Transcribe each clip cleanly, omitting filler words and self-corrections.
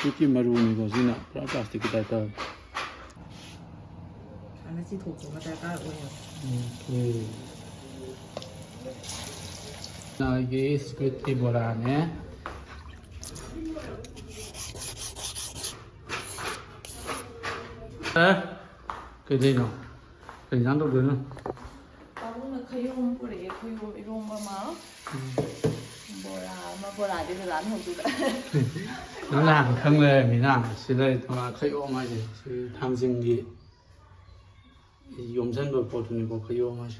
Sticky maroon ko sina plastic kita tahu. Karena sihถูกผมก็จะก็โอ้ย Okay. Nah, ini squid iboran ya. 그대로. 그냥 또 그는. 아무나 카용 뿌리 카용 이런 거만. 뭐라 이제 안 해주다. 너랑 평래 미나 시대 동안 카용하지. 그 당신기 용산도 보존이고 카용하지.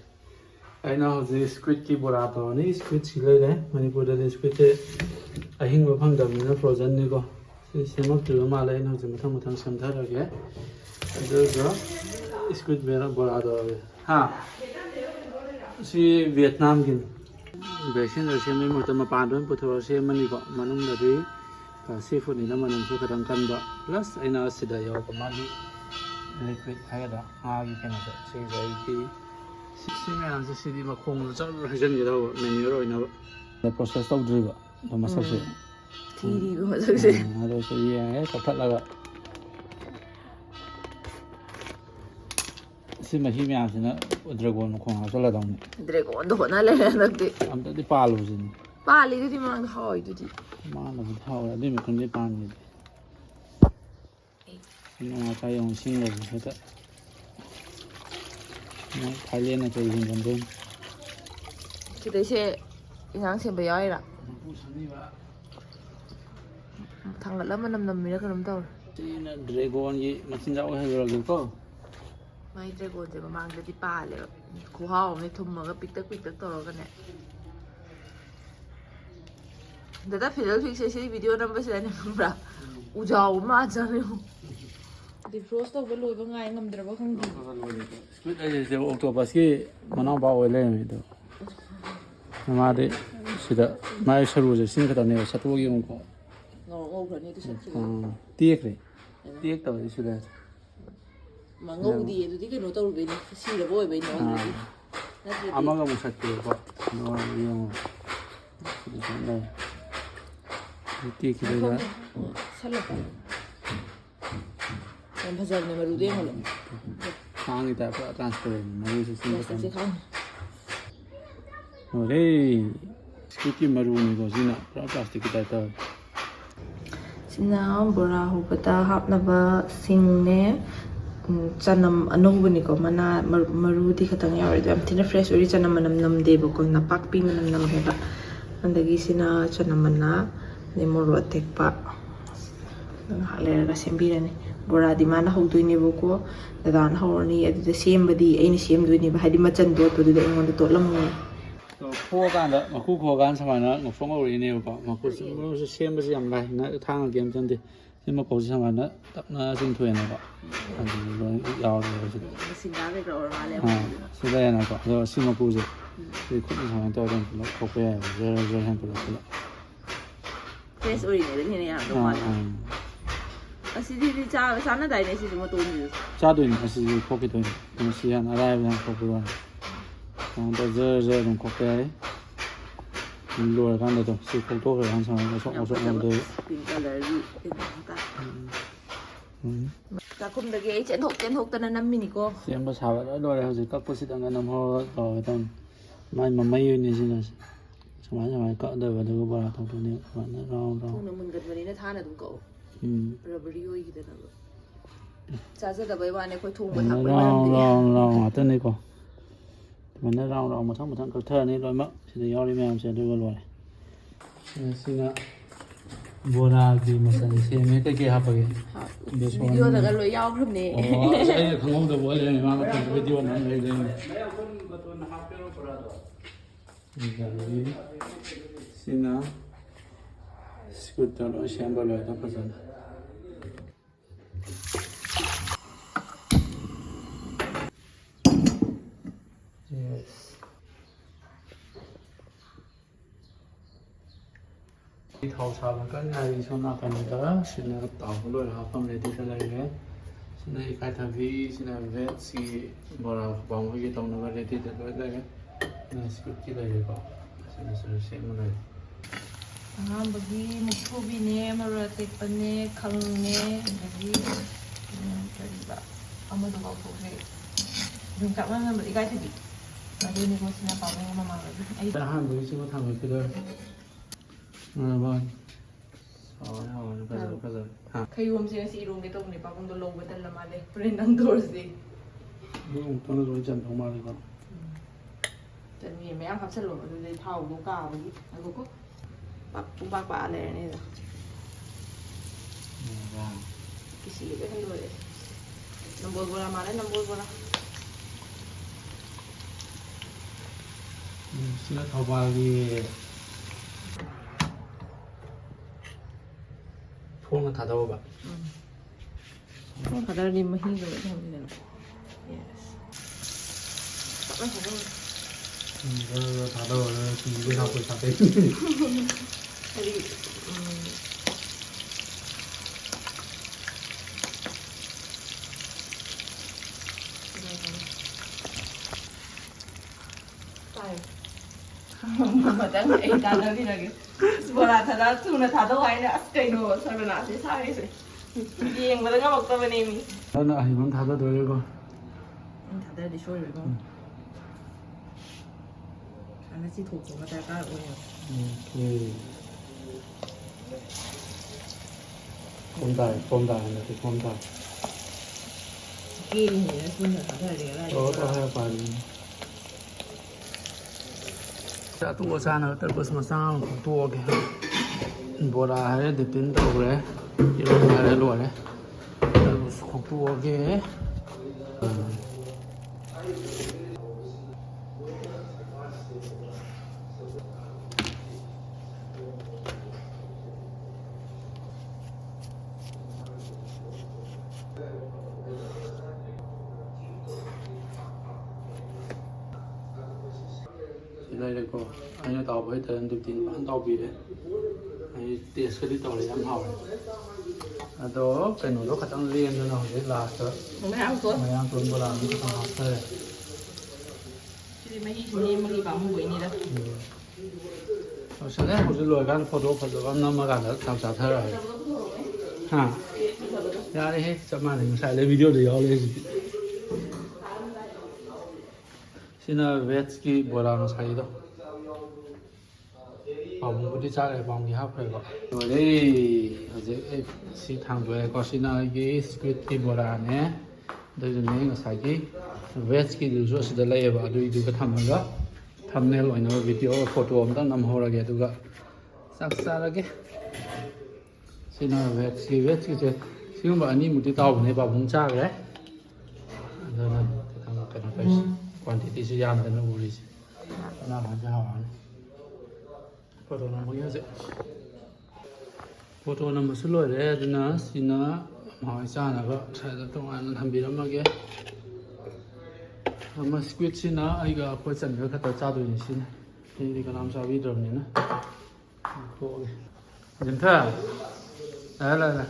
I know the squid ki borato ni squid sile de manipur de squid te ahing go phang dam na frozen ni go semok tu ma le no jam thang thang sam thar ge ado squid borato ha si Vietnam gin version de sem mo ta ma pa don pu tho sem mani go manung da ri seafood ni na manung su kadang kan ba plus I know sida yo ko ma li liquid ha da ha gi ken sa si zai ki 시면서 CD 막 공으로 자르르 하셨니라고 메뉴로 이나 프로세스 tꯧ드리고 더 마사지 디리고 마사지 그래서 이에 갖다가 시면 시면서는 드래곤 공하고 설라다니 드래곤도 혼날래 나한테 아무튼 팔로진 빨리들이 막 하이들이 마나 부타오라 되면 근데 반이 이놈아 사용 신고를 해서 Thailand chơi hình gần bên. Cái đấy xe sáng xem bây giờ là thằng là lắm mà nằm mình nó không nằm đâu. Cái dragon gì mà xin rau hay rồi được không? Mấy dragon thì mà mang ra đi paเลยkhu hao mấy thùng mà cái pít tắc to cái này. Để ta phải lấy cái video năm bữa sẽ làm ra. Ujau mà chẳng Defrost tꯧba loiba ngai ngamdraba khangdi Squid ai octopus ki manau ba oi le mi do ma de sida mai saru je sin khata ne satu gi un ko ngau khani tu sakhi tiek re tiek ta sida ma ngau di du di ke no taw be ni si la boy be no amaga mu sakki ko no yo ne tiek ki da salap Em phải dần này mà đủ tiền hả? Khang người ta phải transfer mấy cái xin cái không. Rồi đây, sticky maroon có gì nào? Plastic kita tahu. Sina bora hubata hapnaba singne chanam anong bani ko mana maru di khatang yaw ri am tina fresh ori chanam nam de ko napak pi manam nam heba andagi sina chanam mana ne moro atek pa hale ga sembirani bora di mana hogdoini boko dadan hawrni adu sembadi aini semdoini ba hadi machan do to de engon to lam khô gan đó mà khu khô gan sao mà nó ngọc phong ở đây nè có mà khu nó xem cái gì làm lại nó thang ở game chân thì nhưng mà có gì sao mà nó tập nó sinh thuyền này có anh rồi giàu rồi sin da cái rồi mà lên xin đây này có rồi Singapore rồi thì cũng sao mà tôi đang nó có về rồi hàng rồi fresh ori ne ni ya do ma asidi di cha sana dai ne si mo to ni cha do ni asidi coffee do ni si han ara ya coffee do còn bây giờ đồng cọc cái lùi con này rồi sự không tốt rồi ăn xong nó sống ăn được ta không được cái chén hộp tên là 5 mini cô xem bao sao đó đôi là gì các bác sĩ đang ăn ho rồi tao mai mà mấy như thế này xong rồi cỡ đời và đời bao là thằng tôi này bạn nó rau không nó mình gần vào đây nó than là đúng cậu rồi bữa đi ơi cái đó cha sẽ tập với bạn này coi thùng với thằng với bạn rau tên này cô mình nó rau một tháng cơ thể này rồi mất thì do đi mèo sẽ đưa rồi xin ạ bora gì mà sản xem mấy cái kia hấp vậy video là cái lối dao không nè cái không được bữa lên mà cái video nó lên xin ạ scooter nó xem bao lời nó có gì thầu sao là cái này xong nào cần đó xin là tàu luôn là không để đi ra đây nhé xin này cái thằng vi xin là vết xì bỏ là bóng cái tông nó để đi ra đây nhé này sẽ cái này có xin là xem này ꯑꯍꯥꯟꯕꯒꯤ ꯃꯨꯛꯊ꯭ꯔꯨꯕꯤꯅꯦ ꯃꯔꯣꯏ ꯑꯇꯦꯛꯄꯅꯦ ꯈꯪꯅꯦ ꯑꯗꯒꯤ ꯀꯔꯤꯕ ꯑꯃꯗꯣ ꯀꯥꯎꯊꯣꯛꯈ꯭ꯔꯦ ꯌꯣꯡꯆꯥꯛ ꯃꯅꯝꯕꯗꯤ ꯏꯀꯥꯏꯊꯕꯤ ꯑꯗꯨꯅꯤꯀꯣ ꯁꯤꯅ ꯄꯥꯕꯨꯡ ꯃꯃꯥꯡꯗꯒꯤ ꯑꯩ ꯑꯍꯥꯟꯕꯒꯤ ꯁꯤꯃ ꯊꯥꯡꯒꯠꯈꯤꯗꯣꯏ ꯐꯖꯔꯦ ꯈꯩꯔꯣꯝꯁꯦ ꯉꯁꯤ ꯏꯔꯣꯡꯒꯦ ꯇꯧꯕꯅꯦ ꯄꯥꯕꯨꯡꯗꯣ ꯂꯧꯕ ꯇꯜꯂ ꯃꯥꯜꯂꯦ ꯍꯣꯔꯦꯟ ꯅꯪ ꯇꯧꯔꯁꯤ ꯑꯃꯨꯛꯇꯪ ꯂꯣꯏ ꯆꯟꯗꯧ ꯃꯥꯜꯂꯦꯀꯣ ꯆꯟꯅꯤ ꯃꯌꯥꯝ ꯍꯥꯞꯆꯜꯂꯣ ꯑꯗꯨꯗꯩ ꯊꯥꯎꯗꯣ ꯀꯥꯕꯒꯤ ꯑꯗꯨꯀꯣ ꯄꯨꯡꯄꯥꯛ ꯄꯥꯛꯑ ꯂꯩꯔꯅꯤꯗ ꯀꯤꯁꯤꯒ ꯍꯟꯗꯣꯔꯦ ꯅꯝꯕꯣꯜ ꯕꯣꯔꯥ ꯃꯥꯜꯂꯦ ꯅꯝꯕꯣꯜ ꯕꯣꯔꯥ ꯁꯤꯅ ꯊꯧꯕꯥꯜꯒꯤ ꯐꯣꯡꯅ ꯊꯥꯗꯧꯕ ꯐꯣꯡ ꯊꯥꯗꯔꯗꯤ ꯃꯍꯤꯗꯣ ꯊꯝꯃꯤꯗꯅ ꯌꯦꯁ ꯇꯞꯅ ꯊꯥꯗꯧꯊꯥꯗꯧꯔꯒ ꯀꯤꯕꯩ ꯍꯥꯞꯄꯣꯏ ꯊꯥꯗꯩ ꯍꯥꯏꯗꯤ ꯃꯊꯪ ꯑꯩ ꯇꯥꯟꯅꯕꯤꯔꯒꯦ ꯕꯣꯔꯥ ꯊꯥꯗ ꯊꯨꯅ ꯊꯥꯗꯧ ꯍꯥꯏꯅ ꯑꯁ ꯀꯩꯅꯣ ꯁꯔꯕꯅꯥꯁꯦ ꯁꯥꯔꯤꯁꯦ ꯌꯦꯡꯕꯗ ꯉꯝꯃꯛꯇꯕꯅꯦ ꯃꯤ ꯑꯗꯨꯅ ꯑꯍꯤꯡꯕ ꯊꯥꯗꯗꯣꯏꯔꯦꯀꯣ ꯑꯩꯅ ꯊꯥꯗꯔꯗꯤ ꯁꯣꯏꯔꯣꯏꯀꯣ ꯁꯥꯅ ꯆꯤꯊꯣꯛꯄ ꯑꯃ ꯗꯔꯀꯥꯔ ꯑꯣꯏꯌꯦꯕ ꯐꯣꯝ ꯇꯥꯔꯦ ꯍꯟꯗꯛꯇꯤ ꯐꯣꯝ ꯇꯥꯔꯦ ꯀꯦꯔꯤꯉꯩꯗ ꯊꯨꯅ ꯊꯥꯗꯔꯗꯤ ꯍꯥꯏꯔꯛꯄꯅꯤ ꯑꯇꯣꯞ ꯑꯆꯥꯅ ꯇꯔꯕꯨꯁ ꯃꯆꯥ ꯑꯃ ꯐꯨꯠꯇꯣꯛꯑꯒꯦ ꯕꯣꯔꯥ ꯍꯥꯏꯔꯦ ꯗꯤꯇꯤꯟ ꯇꯧꯈ꯭ꯔꯦ ꯏꯔꯣꯟ ꯍꯥꯏꯔꯦ ꯂꯣꯏꯔꯦ ꯇꯔꯕꯨꯁ ꯈꯣꯛꯇꯣꯛꯑꯒꯦ ꯂꯩꯔꯦꯀꯣ ꯑꯩꯅ ꯇꯥꯎꯕ ꯍꯩꯇꯔꯦ ꯗꯤꯇꯤꯟ ꯐꯖꯅ ꯇꯥꯎꯕꯤꯔꯦ ꯑꯩ ꯇꯦꯁꯀꯗꯤ ꯇꯧꯔꯦ ꯌꯥꯝ ꯍꯥꯎꯔꯦ ꯑꯗꯣ ꯀꯩꯅꯣꯗꯣ ꯈꯇꯪ ꯂꯦꯝꯗꯅ ꯍꯧꯖꯤꯛ ꯂꯥꯁꯇ ꯃꯌꯥꯡ ꯇꯣꯟ ꯕꯣꯔꯥꯗꯣ ꯈꯇꯪ ꯍꯥꯞꯆꯔꯦ ꯁꯤꯗꯤ ꯃꯍꯤꯁꯨ ꯅꯦꯝꯕꯒꯤ ꯄꯥꯝꯃꯨꯕꯩꯅꯤꯗ ꯂꯣꯏꯁꯜꯂꯦ ꯍꯧꯖꯤꯛ ꯂꯣꯏꯔꯀꯥꯟꯗ ꯐꯣꯇꯣ ꯐꯖꯕ ꯑꯃ ꯅꯝꯃꯀꯥꯟꯗ ꯆꯥꯛ ꯆꯥꯊꯔꯛꯑꯒꯦ ꯍꯥ ꯌꯥꯔꯦꯍꯦ ꯆꯞ ꯃꯥꯟꯅꯩ ꯉꯁꯥꯏꯗꯩ ꯚꯤꯗꯤꯑꯣꯗ ꯌꯥꯎ ꯂꯩꯔꯤꯁꯤꯗꯤ ꯁꯤꯅ ꯚꯦꯖꯀꯤ ꯕꯣꯔꯥ ꯉꯁꯥꯏꯒꯤꯗꯣ ꯄꯥꯕꯨꯡꯕꯨꯗꯤ ꯆꯥꯔꯦ ꯄꯥꯕꯨꯡꯒꯤ ꯍꯥꯞꯈ꯭ꯔꯦꯀꯣ ꯂꯣꯏꯔꯦ ꯍꯧꯖꯤꯛ ꯑꯩ ꯁꯤ ꯊꯥꯡꯗꯣꯛꯑꯦꯀꯣ ꯁꯤꯅ ꯑꯩꯒꯤ ꯁꯀ꯭ꯋꯤꯠꯀꯤ ꯕꯣꯔꯥꯅꯦ ꯑꯗꯨꯗꯨꯅꯦ ꯉꯁꯥꯏꯒꯤ ꯚꯦꯖꯀꯤꯗꯨꯁꯨ ꯑꯁꯤꯗ ꯂꯩꯌꯦꯕ ꯑꯗꯨꯏꯗꯨꯒ ꯊꯝꯃꯒ ꯊꯝꯅꯦꯜ ꯑꯣꯏꯅꯕ ꯚꯤꯗꯤꯑꯣ ꯐꯣꯇꯣ ꯑꯝꯇꯪ ꯅꯝꯍꯧꯔꯒꯦ ꯑꯗꯨꯒ ꯆꯥꯛ ꯆꯥꯔꯒꯦ ꯁꯤꯅ ꯚꯦꯖꯀꯤꯁꯦ ꯁꯤꯒꯨꯝꯕ ꯑꯅꯤꯃꯨꯛꯇꯤ ꯇꯥꯎꯕꯅꯦ ꯄꯥꯕꯨꯡ ꯆꯥꯈ꯭ꯔꯦ ꯑꯗꯨꯅ ꯈꯤꯇꯪ ꯀꯩꯅꯣ ꯇꯧꯔꯤꯁꯦ ꯀ꯭ꯋꯥꯟꯇꯤꯇꯤꯁꯤ ꯌꯥꯝꯗꯅ ꯎꯔꯤꯁꯦ ꯀꯅꯥ ꯍꯥꯎꯔꯅꯤ ꯐꯣꯇꯣ ꯅꯝꯕꯒꯤ ꯍꯧꯖꯤꯛ ꯐꯣꯇꯣ ꯅꯝꯕꯁꯨ ꯂꯣꯏꯔꯦ ꯑꯗꯨꯅ ꯁꯤꯅ ꯃꯍꯣꯏ ꯆꯥꯅꯕ ꯁ꯭ꯋꯥꯏꯗ ꯇꯣꯉꯥꯟꯅ ꯊꯝꯕꯤꯔꯝꯃꯒꯦ ꯑꯃ ꯁ꯭ꯀ꯭ꯋꯤꯠꯁꯤꯅ ꯑꯩꯒ ꯑꯩꯈꯣꯏ ꯆꯟꯒ ꯈꯛꯇ ꯆꯥꯗꯣꯏꯅꯤ ꯁꯤꯅ ꯁꯤꯗꯤ ꯀꯅꯥꯝ ꯆꯥꯕꯤꯗ꯭ꯔꯕꯅꯤꯅ ꯊꯣꯛꯑꯒꯦ ꯖꯤꯟꯊꯥ ꯂꯥꯛꯑꯦ